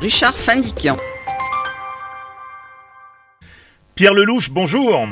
Richard Fandikian. Pierre Lelouch, bonjour.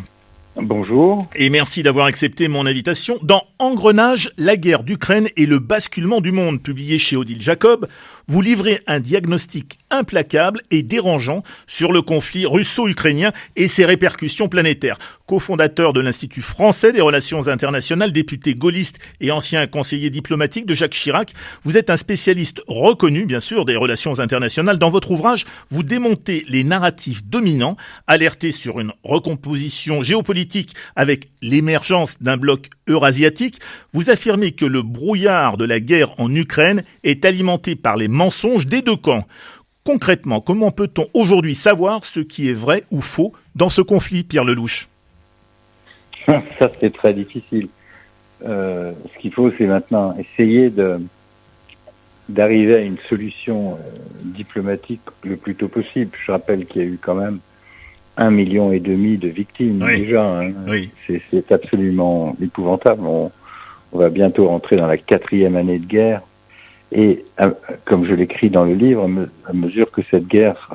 Bonjour. Et merci d'avoir accepté mon invitation. Dans Engrenage, la guerre d'Ukraine et le basculement du monde, publié chez Odile Jacob, vous livrez un diagnostic implacable et dérangeant sur le conflit russo-ukrainien et ses répercussions planétaires. Cofondateur de l'Institut français des relations internationales, député gaulliste et ancien conseiller diplomatique de Jacques Chirac, vous êtes un spécialiste reconnu, bien sûr, des relations internationales. Dans votre ouvrage, vous démontez les narratifs dominants, alertés sur une recomposition géopolitique avec l'émergence d'un bloc eurasiatique. Vous affirmez que le brouillard de la guerre en Ukraine est alimenté par les mensonges des deux camps. Concrètement, comment peut-on aujourd'hui savoir ce qui est vrai ou faux dans ce conflit, Pierre Lelouch ? Ça, c'est très difficile. Ce qu'il faut, c'est maintenant essayer d'arriver à une solution diplomatique le plus tôt possible. Je rappelle qu'il y a eu quand même 1,5 million de victimes déjà. Hein. Oui. C'est absolument épouvantable. On va bientôt rentrer dans la 4e année de guerre. Et comme je l'écris dans le livre, à mesure que cette guerre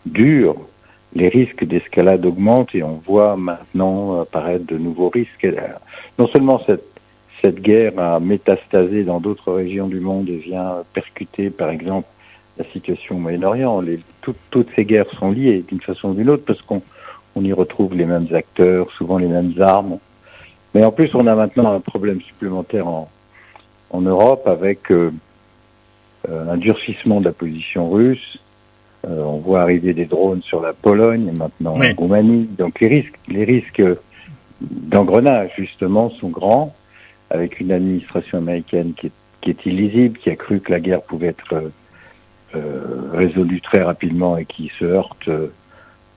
dure, les risques d'escalade augmentent et on voit maintenant apparaître de nouveaux risques. Non seulement cette guerre a métastasé dans d'autres régions du monde et vient percuter, par exemple, la situation au Moyen-Orient. Toutes ces guerres sont liées d'une façon ou d'une autre parce qu'on y retrouve les mêmes acteurs, souvent les mêmes armes. Mais en plus, on a maintenant un problème supplémentaire en Europe avec un durcissement de la position russe. On voit arriver des drones sur la Pologne et maintenant en Roumanie. Donc les risques d'engrenage justement sont grands, avec une administration américaine qui est illisible, qui a cru que la guerre pouvait être résolue très rapidement et qui se heurte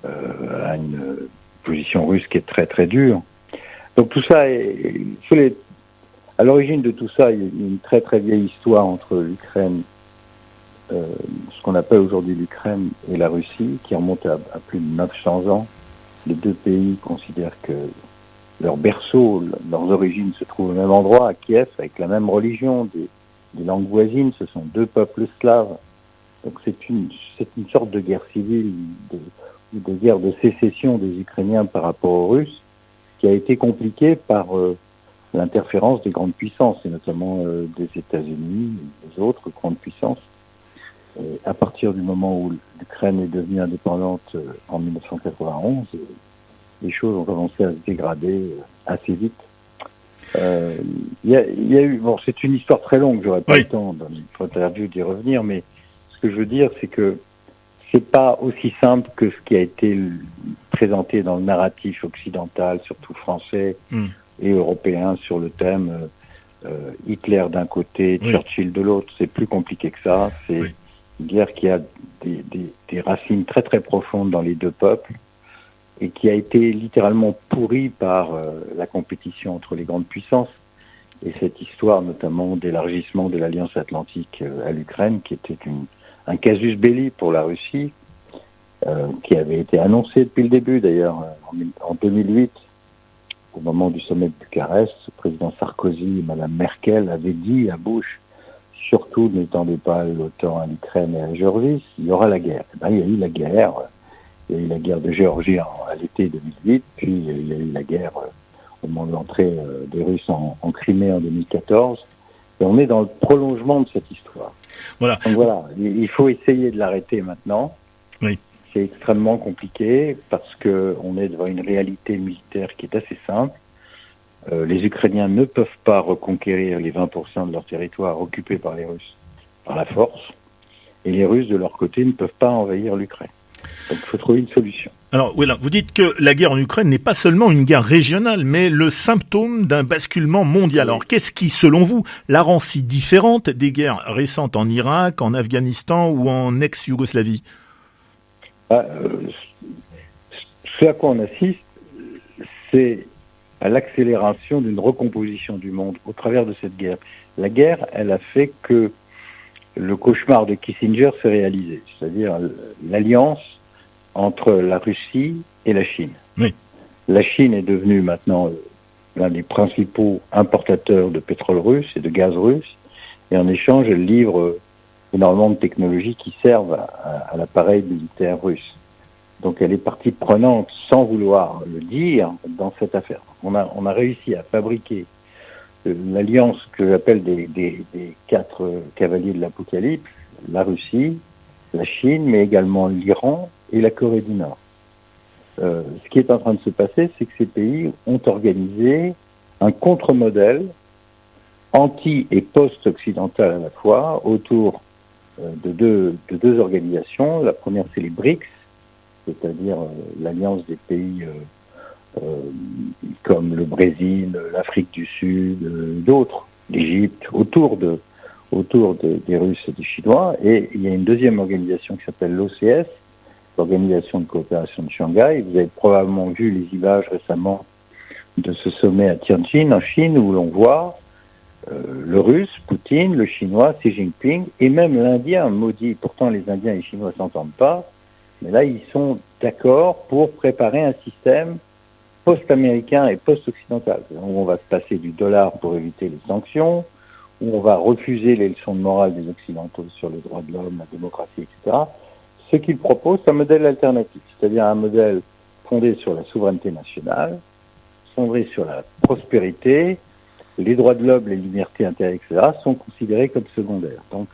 à une position russe qui est très très dure. Donc tout ça à l'origine de tout ça, il y a une très très vieille histoire entre l'Ukraine, ce qu'on appelle aujourd'hui l'Ukraine et la Russie, qui remonte à plus de 900 ans. Les deux pays considèrent que leur berceau, leurs origines se trouvent au même endroit, à Kiev, avec la même religion, des langues voisines. Ce sont deux peuples slaves. Donc c'est une sorte de guerre civile, de guerre de sécession des Ukrainiens par rapport aux Russes, qui a été compliquée par l'interférence des grandes puissances, et notamment des États-Unis et des autres grandes puissances. Et à partir du moment où l'Ukraine est devenue indépendante en 1991, les choses ont commencé à se dégrader assez vite. Il y a eu, c'est une histoire très longue, j'aurais pas le temps dans notre interview d'y revenir, mais ce que je veux dire, c'est que c'est pas aussi simple que ce qui a été présenté dans le narratif occidental, surtout français et européen, sur le thème Hitler d'un côté, Churchill de l'autre. C'est plus compliqué que ça. C'est une guerre qui a des racines très très profondes dans les deux peuples et qui a été littéralement pourrie par la compétition entre les grandes puissances. Et cette histoire, notamment d'élargissement de l'Alliance Atlantique à l'Ukraine, qui était un casus belli pour la Russie, qui avait été annoncé depuis le début d'ailleurs, en 2008, au moment du sommet de Bucarest. Le président Sarkozy et Madame Merkel avaient dit à Bush, surtout ne tendez pas l'OTAN à l'Ukraine et à la Géorgie, il y aura la guerre. Il y a eu la guerre. Il y a eu la guerre de Géorgie à l'été 2008, puis il y a eu la guerre au moment de l'entrée des Russes en Crimée en 2014. Et on est dans le prolongement de cette histoire. Voilà. Donc voilà, il faut essayer de l'arrêter maintenant. Oui. C'est extrêmement compliqué parce que on est devant une réalité militaire qui est assez simple. Les Ukrainiens ne peuvent pas reconquérir les 20% de leur territoire occupé par les Russes par la force. Et les Russes, de leur côté, ne peuvent pas envahir l'Ukraine. Donc il faut trouver une solution. Alors, vous dites que la guerre en Ukraine n'est pas seulement une guerre régionale, mais le symptôme d'un basculement mondial. Alors, qu'est-ce qui, selon vous, la rend si différente des guerres récentes en Irak, en Afghanistan ou en ex-Yougoslavie ? Ce à quoi on assiste, c'est à l'accélération d'une recomposition du monde au travers de cette guerre. La guerre, elle a fait que le cauchemar de Kissinger s'est réalisé, c'est-à-dire l'alliance entre la Russie et la Chine. Oui. La Chine est devenue maintenant l'un des principaux importateurs de pétrole russe et de gaz russe, et en échange, elle livre énormément de technologies qui servent à l'appareil militaire russe. Donc elle est partie prenante, sans vouloir le dire, dans cette affaire. On a réussi à fabriquer l'alliance que j'appelle des 4 cavaliers de l'Apocalypse, la Russie, la Chine, mais également l'Iran et la Corée du Nord. Ce qui est en train de se passer, c'est que ces pays ont organisé un contre-modèle anti- et post-occidental à la fois autour de deux organisations. La première, c'est les BRICS, c'est-à-dire l'alliance des pays comme le Brésil, l'Afrique du Sud, d'autres, l'Égypte, autour des Russes et des Chinois. Et il y a une deuxième organisation qui s'appelle l'OCS, l'Organisation de coopération de Shanghai. Vous avez probablement vu les images récemment de ce sommet à Tianjin, en Chine, où l'on voit le Russe, Poutine, le Chinois, Xi Jinping, et même l'Indien, maudit. Pourtant, les Indiens et les Chinois ne s'entendent pas. Mais là, ils sont d'accord pour préparer un système post-américain et post-occidental. Où on va se passer du dollar pour éviter les sanctions, où on va refuser les leçons de morale des Occidentaux sur les droits de l'homme, la démocratie, etc. Ce qu'ils proposent, c'est un modèle alternatif, c'est-à-dire un modèle fondé sur la souveraineté nationale, fondé sur la prospérité, les droits de l'homme, les libertés intérieures, etc., sont considérés comme secondaires. Donc,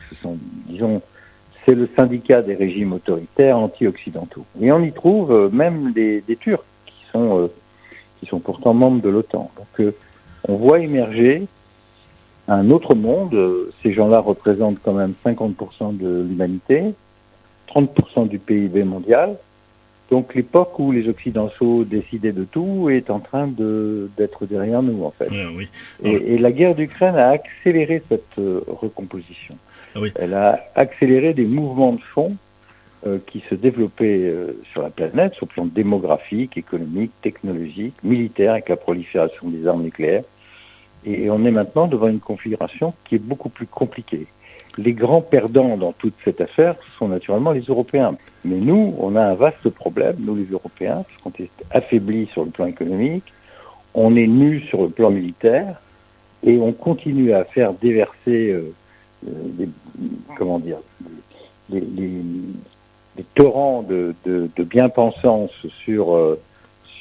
c'est le syndicat des régimes autoritaires anti-occidentaux. Et on y trouve même des Turcs qui sont pourtant membres de l'OTAN. Donc, on voit émerger un autre monde. Ces gens-là représentent quand même 50% de l'humanité, 30% du PIB mondial. Donc l'époque où les Occidentaux décidaient de tout est en train d'être derrière nous, en fait. Oui. Et la guerre d'Ukraine a accéléré cette recomposition. Oui. Elle a accéléré des mouvements de fond qui se développaient sur la planète, sur le plan démographique, économique, technologique, militaire, avec la prolifération des armes nucléaires. Et on est maintenant devant une configuration qui est beaucoup plus compliquée. Les grands perdants dans toute cette affaire sont naturellement les Européens. Mais nous, on a un vaste problème, nous les Européens, parce qu'on est affaiblis sur le plan économique, on est nus sur le plan militaire, et on continue à faire déverser des torrents de bien-pensance sur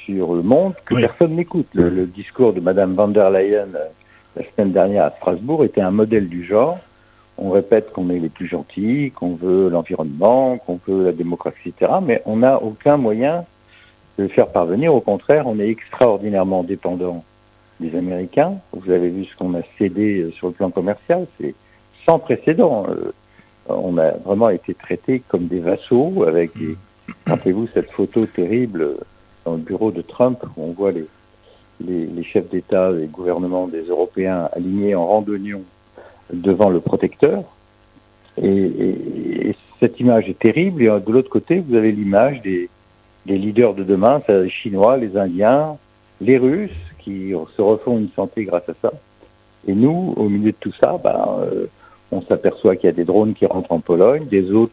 le monde que personne n'écoute. Le discours de Madame von der Leyen la semaine dernière à Strasbourg était un modèle du genre. On répète qu'on est les plus gentils, qu'on veut l'environnement, qu'on veut la démocratie, etc. Mais on n'a aucun moyen de le faire parvenir. Au contraire, on est extraordinairement dépendant des Américains. Vous avez vu ce qu'on a cédé sur le plan commercial. C'est sans précédent. On a vraiment été traités comme des vassaux avec rappelez-vous cette photo terrible dans le bureau de Trump où on voit les chefs d'État et gouvernements des Européens alignés en rang d'oignon devant le protecteur. Et cette image est terrible. Et de l'autre côté, vous avez l'image des leaders de demain, c'est les Chinois, les Indiens, les Russes, qui se refont une santé grâce à ça. Et nous, au milieu de tout ça, on s'aperçoit qu'il y a des drones qui rentrent en Pologne, des drones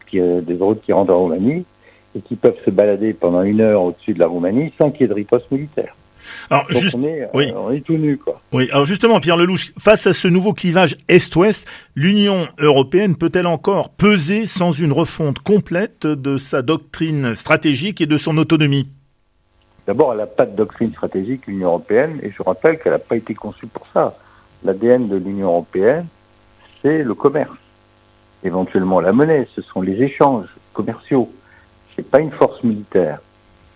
qui rentrent en Roumanie, et qui peuvent se balader pendant 1 heure au-dessus de la Roumanie sans qu'il y ait de riposte militaire. Alors, donc on est tout nu, quoi. Oui, alors justement, Pierre Lelouch, face à ce nouveau clivage Est-Ouest, l'Union européenne peut-elle encore peser sans une refonte complète de sa doctrine stratégique et de son autonomie? D'abord, elle n'a pas de doctrine stratégique, l'Union européenne, et je rappelle qu'elle n'a pas été conçue pour ça. L'ADN de l'Union européenne, c'est le commerce. Éventuellement la monnaie, ce sont les échanges commerciaux. C'est pas une force militaire.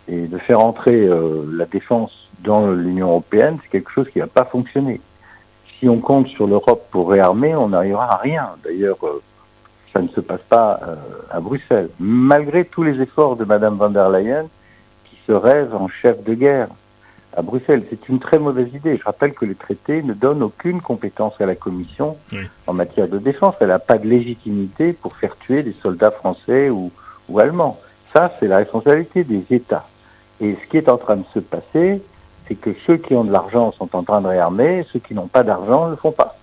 Et de faire entrer la défense dans l'Union européenne, c'est quelque chose qui va pas fonctionner. Si on compte sur l'Europe pour réarmer, on n'arrivera à rien. D'ailleurs, ça ne se passe pas à Bruxelles. Malgré tous les efforts de Madame von der Leyen, qui se rêve en chef de guerre à Bruxelles, c'est une très mauvaise idée. Je rappelle que les traités ne donnent aucune compétence à la Commission en matière de défense. Elle n'a pas de légitimité pour faire tuer des soldats français ou allemands. Ça, c'est la responsabilité des États. Et ce qui est en train de se passer, c'est que ceux qui ont de l'argent sont en train de réarmer, ceux qui n'ont pas d'argent ne le font pas.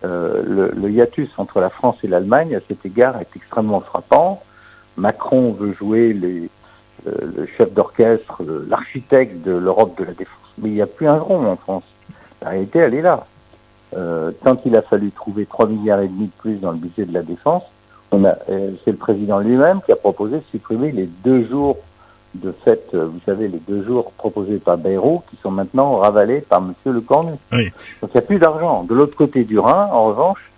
Le hiatus entre la France et l'Allemagne, à cet égard, est extrêmement frappant. Macron veut jouer le chef d'orchestre, l'architecte de l'Europe de la défense. Mais il n'y a plus un rond en France. La réalité, elle est là. Quand il a fallu trouver 3,5 milliards de plus dans le budget de la défense, C'est le président lui-même qui a proposé de supprimer les 2 jours de fête, vous savez, les 2 jours proposés par Bayrou, qui sont maintenant ravalés par Monsieur Lecornu. Oui. Donc il n'y a plus d'argent. De l'autre côté du Rhin, en revanche,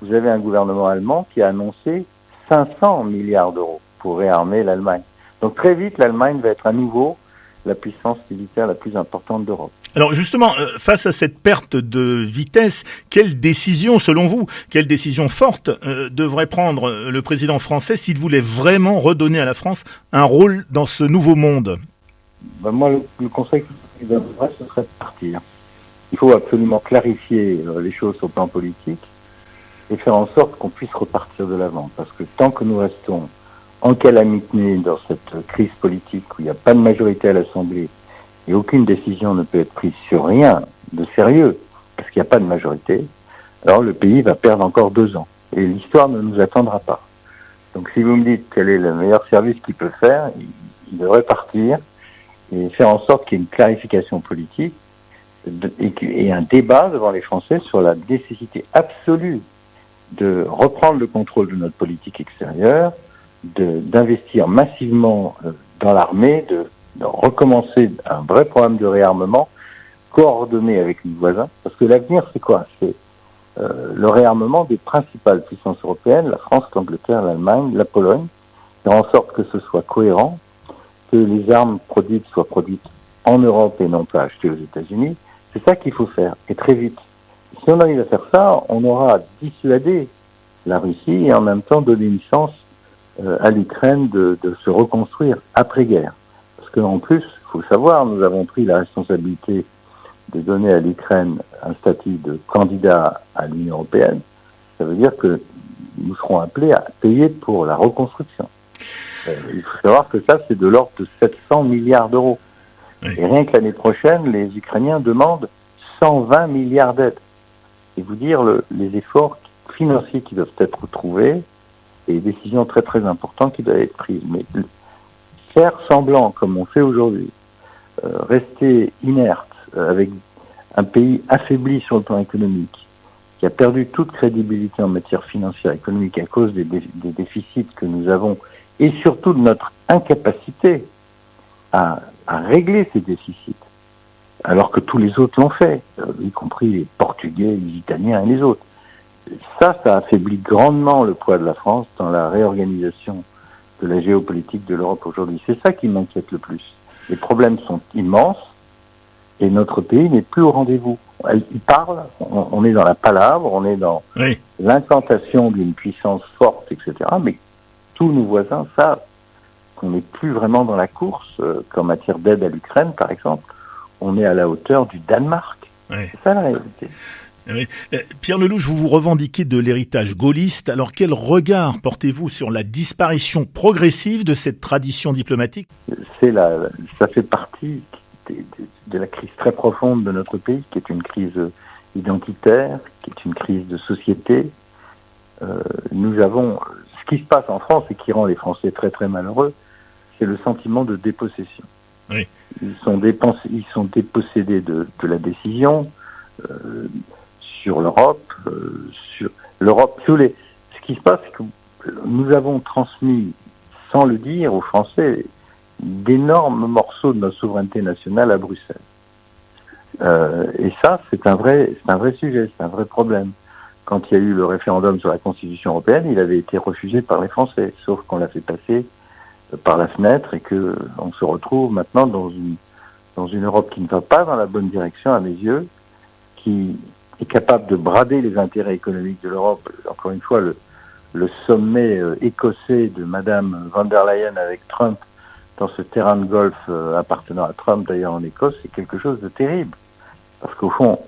vous avez un gouvernement allemand qui a annoncé 500 milliards d'euros pour réarmer l'Allemagne. Donc très vite, l'Allemagne va être à nouveau la puissance militaire la plus importante d'Europe. Alors justement, face à cette perte de vitesse, quelle décision, selon vous, quelle décision forte devrait prendre le président français s'il voulait vraiment redonner à la France un rôle dans ce nouveau monde ? Moi, le conseil qui donnerait, ce serait de partir. Il faut absolument clarifier les choses au plan politique et faire en sorte qu'on puisse repartir de l'avant. Parce que tant que nous restons en calamité dans cette crise politique où il n'y a pas de majorité à l'Assemblée et aucune décision ne peut être prise sur rien de sérieux, parce qu'il n'y a pas de majorité, alors le pays va perdre encore 2 ans. Et l'histoire ne nous attendra pas. Donc si vous me dites quel est le meilleur service qu'il peut faire, il devrait partir et faire en sorte qu'il y ait une clarification politique et un débat devant les Français sur la nécessité absolue de reprendre le contrôle de notre politique extérieure, d'investir massivement dans l'armée, de recommencer un vrai programme de réarmement coordonné avec nos voisins. Parce que l'avenir, c'est quoi ? C'est le réarmement des principales puissances européennes, la France, l'Angleterre, l'Allemagne, la Pologne, faire en sorte que ce soit cohérent, que les armes produites soient produites en Europe et non pas achetées aux États-Unis. C'est ça qu'il faut faire, et très vite. Si on arrive à faire ça, on aura dissuadé la Russie et en même temps donné une chance à l'Ukraine de se reconstruire après-guerre. Parce qu'en plus, il faut savoir, nous avons pris la responsabilité de donner à l'Ukraine un statut de candidat à l'Union européenne. Ça veut dire que nous serons appelés à payer pour la reconstruction. Il faut savoir que ça, c'est de l'ordre de 700 milliards d'euros. Oui. Et rien que l'année prochaine, les Ukrainiens demandent 120 milliards d'aides. Et vous dire les efforts financiers qui doivent être trouvés et les décisions très très importantes qui doivent être prises. Mais faire semblant, comme on fait aujourd'hui, rester inerte avec un pays affaibli sur le plan économique, qui a perdu toute crédibilité en matière financière et économique à cause des déficits que nous avons et surtout de notre incapacité à régler ces déficits, alors que tous les autres l'ont fait, y compris les Portugais, les Italiens et les autres. Ça affaiblit grandement le poids de la France dans la réorganisation de la géopolitique de l'Europe aujourd'hui. C'est ça qui m'inquiète le plus. Les problèmes sont immenses et notre pays n'est plus au rendez-vous. Il parle, on est dans la palabre, on est dans l'incantation d'une puissance forte, etc. Mais tous nos voisins savent qu'on n'est plus vraiment dans la course, qu'en matière d'aide à l'Ukraine, par exemple, on est à la hauteur du Danemark. C'est ça la réalité. Oui. Pierre Lelouch, vous revendiquez de l'héritage gaulliste. Alors quel regard portez-vous sur la disparition progressive de cette tradition diplomatique ? Ça fait partie de la crise très profonde de notre pays, qui est une crise identitaire, qui est une crise de société. Nous avons ce qui se passe en France et qui rend les Français très très malheureux, c'est le sentiment de dépossession. Oui. Ils sont dépossédés de la décision sur l'Europe, Ce qui se passe, c'est que nous avons transmis, sans le dire, aux Français d'énormes morceaux de notre souveraineté nationale à Bruxelles. Et ça, c'est un vrai sujet, c'est un vrai problème. Quand il y a eu le référendum sur la Constitution européenne, il avait été refusé par les Français, sauf qu'on l'a fait passer par la fenêtre et que on se retrouve maintenant dans une Europe qui ne va pas dans la bonne direction à mes yeux, qui est capable de brader les intérêts économiques de l'Europe. Encore une fois, le sommet écossais de Madame von der Leyen avec Trump dans ce terrain de golf appartenant à Trump d'ailleurs en Écosse, c'est quelque chose de terrible. Parce qu'au fond,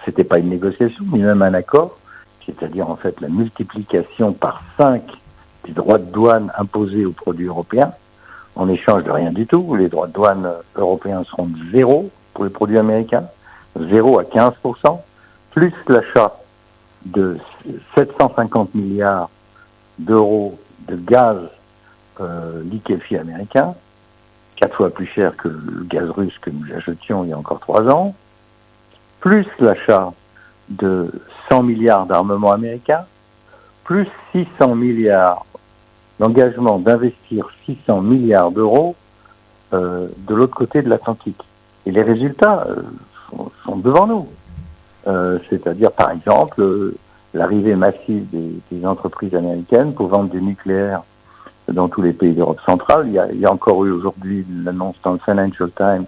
c'était pas une négociation, mais même un accord, c'est-à-dire en fait la multiplication par 5 des droits de douane imposés aux produits européens, en échange de rien du tout. Les droits de douane européens seront de 0 pour les produits américains, 0 à 15%, plus l'achat de 750 milliards d'euros de gaz liquéfié américain, 4 fois plus cher que le gaz russe que nous achètions il y a encore 3 ans, plus l'achat de 100 milliards d'armements américains, plus 600 milliards d'engagement d'investir 600 milliards d'euros de l'autre côté de l'Atlantique. Et les résultats sont devant nous. C'est-à-dire, par exemple, l'arrivée massive des entreprises américaines pour vendre du nucléaire dans tous les pays d'Europe centrale. Il y a encore eu aujourd'hui l'annonce dans le Financial Times,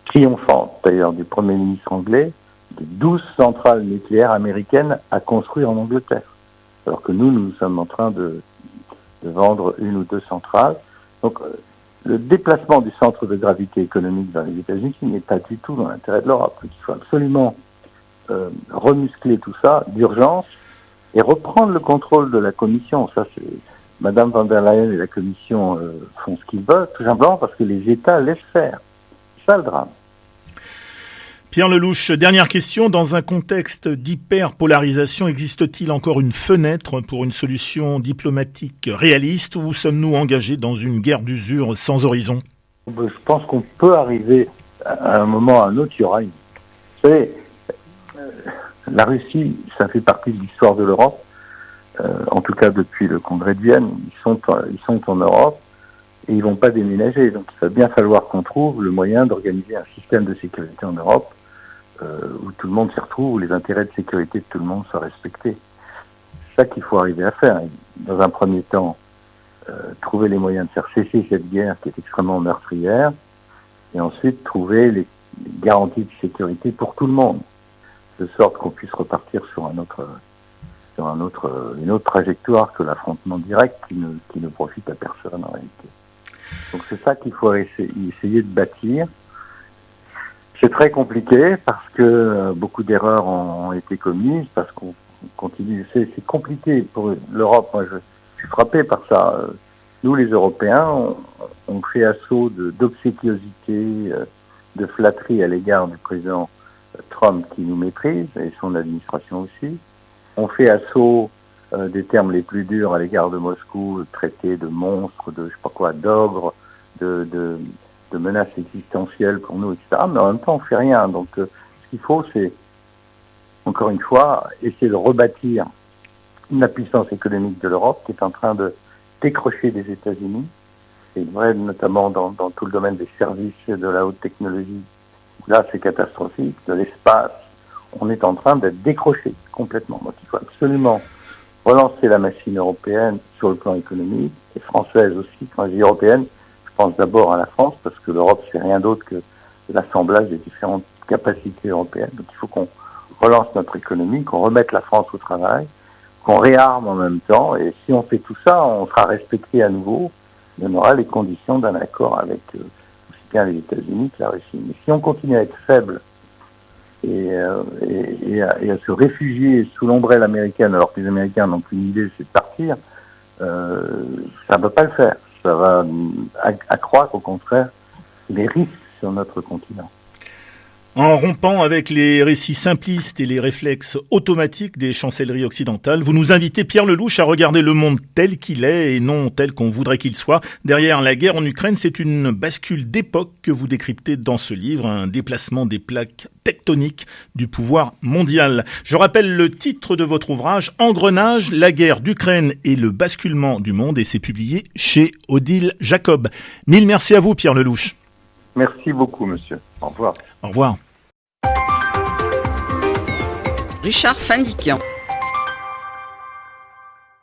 triomphante d'ailleurs du Premier ministre anglais, de 12 centrales nucléaires américaines à construire en Angleterre. Alors que nous sommes en train de vendre une ou deux centrales. Donc, le déplacement du centre de gravité économique vers les États-Unis n'est pas du tout dans l'intérêt de l'Europe. Donc, il faut absolument remuscler tout ça d'urgence et reprendre le contrôle de la Commission. Ça, c'est Madame von der Leyen et la Commission font ce qu'ils veulent, tout simplement parce que les États laissent faire. C'est ça le drame. Pierre Lellouche, dernière question. Dans un contexte d'hyperpolarisation, existe-t-il encore une fenêtre pour une solution diplomatique réaliste ou sommes-nous engagés dans une guerre d'usure sans horizon ? Je pense qu'on peut arriver à un moment ou à un autre, il y aura une... Vous savez, la Russie, ça fait partie de l'histoire de l'Europe. En tout cas, depuis le congrès de Vienne, ils sont en Europe et ils vont pas déménager. Donc, il va bien falloir qu'on trouve le moyen d'organiser un système de sécurité en Europe où tout le monde s'y retrouve, où les intérêts de sécurité de tout le monde soient respectés. C'est ça qu'il faut arriver à faire. Et dans un premier temps, trouver les moyens de faire cesser cette guerre qui est extrêmement meurtrière, et ensuite trouver les garanties de sécurité pour tout le monde, de sorte qu'on puisse repartir sur une autre trajectoire que l'affrontement direct qui ne profite à personne en réalité. Donc c'est ça qu'il faut essayer de bâtir. C'est très compliqué parce que beaucoup d'erreurs ont été commises, parce qu'on continue. C'est compliqué pour l'Europe. Moi, je suis frappé par ça. Nous, les Européens, on fait assaut d'obséquiosité, de flatterie à l'égard du président Trump qui nous méprise, et son administration aussi. On fait assaut des termes les plus durs à l'égard de Moscou, traité de monstre, de je sais pas quoi, d'ogre, de menaces existentielles pour nous, etc. Mais en même temps, on fait rien. Donc, ce qu'il faut, c'est, encore une fois, essayer de rebâtir la puissance économique de l'Europe qui est en train de décrocher des États-Unis. C'est vrai, notamment dans tout le domaine des services et de la haute technologie. Là, c'est catastrophique. De l'espace, on est en train d'être décroché complètement. Donc, il faut absolument relancer la machine européenne sur le plan économique, et française aussi. Quand je dis européenne, je pense d'abord à la France, parce que l'Europe, c'est rien d'autre que l'assemblage des différentes capacités européennes. Donc, il faut qu'on relance notre économie, qu'on remette la France au travail, qu'on réarme en même temps. Et si on fait tout ça, on sera respecté à nouveau. Et on aura les conditions d'un accord avec aussi bien les États-Unis que la Russie. Mais si on continue à être faible et à se réfugier sous l'ombrelle américaine, alors que les Américains n'ont qu'une idée, c'est de partir, ça ne peut pas le faire. Ça va accroître, au contraire, les risques sur notre continent. En rompant avec les récits simplistes et les réflexes automatiques des chancelleries occidentales, vous nous invitez, Pierre Lellouche, à regarder le monde tel qu'il est et non tel qu'on voudrait qu'il soit. Derrière la guerre en Ukraine, c'est une bascule d'époque que vous décryptez dans ce livre, un déplacement des plaques tectoniques du pouvoir mondial. Je rappelle le titre de votre ouvrage, Engrenage, la guerre d'Ukraine et le basculement du monde, et c'est publié chez Odile Jacob. Mille merci à vous, Pierre Lellouche. Merci beaucoup, monsieur. Au revoir. Au revoir. Richard Findiquian.